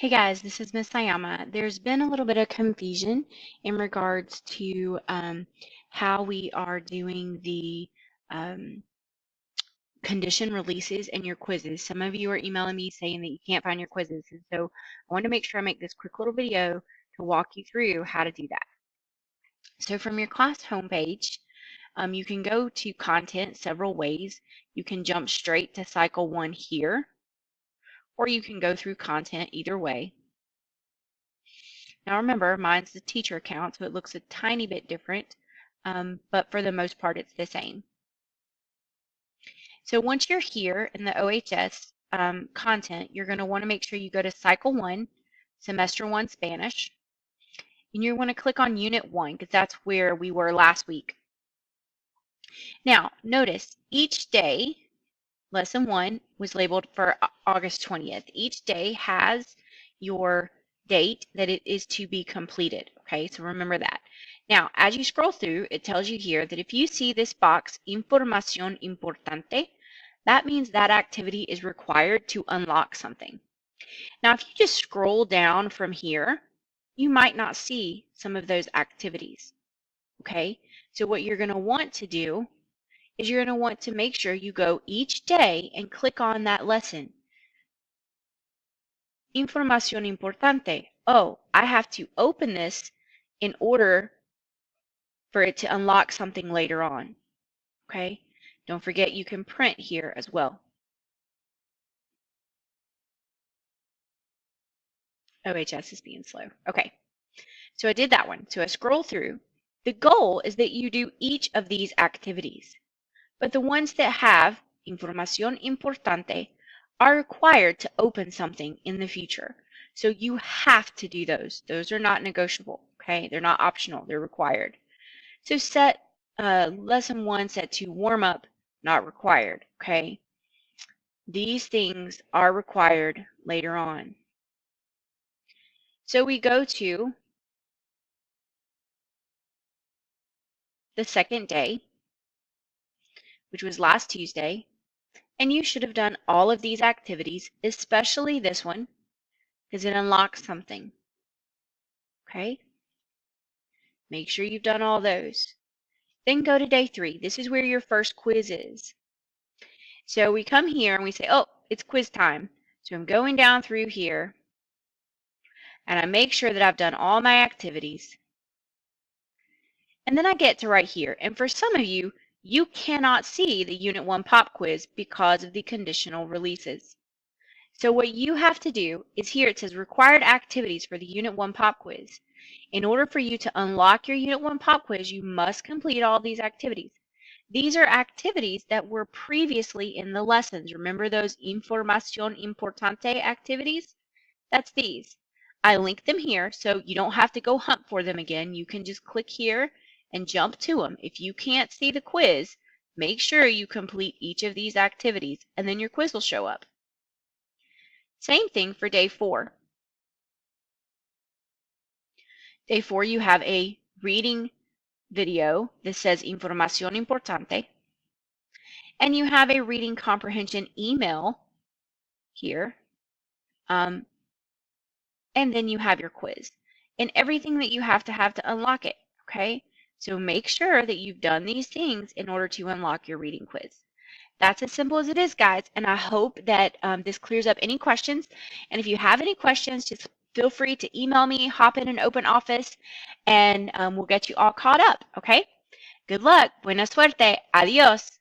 Hey guys, this is Miss Sayama. There's been a little bit of confusion in regards to how we are doing the um, condition releases and your quizzes. Some of you are emailing me saying that you can't find your quizzes, and so I want to make sure I make this quick little video to walk you through how to do that. So from your class homepage, you can go to content several ways. You can jump straight to cycle 1 here, or you can go through content either way. Now remember, mine's the teacher account, so it looks a tiny bit different, but for the most part, it's the same. So once you're here in the OHS content, you're going to want to make sure you go to Cycle 1, Semester 1 Spanish, and you want to click on Unit 1 because that's where we were last week. Now, notice each day, Lesson 1 was labeled for August 20th. Each day has your date that it is to be completed. Okay, so remember that. Now, as you scroll through, it tells you here that if you see this box, Información Importante, that means that activity is required to unlock something. Now, if you just scroll down from here, you might not see some of those activities. Okay, so what you're going to want to do is you're going to want to make sure you go each day and click on that lesson. Información importante. Oh, I have to open this in order for it to unlock something later on. Okay? Don't forget you can print here as well. OHS is being slow. Okay. So I did that one. So I scroll through. The goal is that you do each of these activities. But the ones that have Información importante are required to open something in the future. So you have to do those. Those are not negotiable, okay? They're not optional, they're required. So set lesson 1 set to warm up, not required, okay? These things are required later on. So we go to the second day, which was last Tuesday, and you should have done all of these activities, especially this one, because it unlocks something. Okay? Make sure you've done all those. Then go to day 3. This is where your first quiz is. So we come here and we say, oh, it's quiz time. So I'm going down through here and I make sure that I've done all my activities. And then I get to right here. And for some of you, you cannot see the Unit 1 pop quiz because of the conditional releases. So what you have to do is here it says required activities for the Unit 1 pop quiz. In order for you to unlock your Unit 1 pop quiz, you must complete all these activities. These are activities that were previously in the lessons. Remember those Información Importante activities? That's these. I linked them here so you don't have to go hunt for them again. You can just click here and jump to them. If you can't see the quiz, make sure you complete each of these activities and then your quiz will show up. Same thing for day 4. Day 4, you have a reading video that says Información Importante. And you have a reading comprehension email here. And then you have your quiz. And everything that you have to unlock it, okay? So make sure that you've done these things in order to unlock your reading quiz. That's as simple as it is, guys. And I hope that this clears up any questions. And if you have any questions, just feel free to email me, hop in an open office, and we'll get you all caught up, okay? Good luck. Buena suerte. Adios.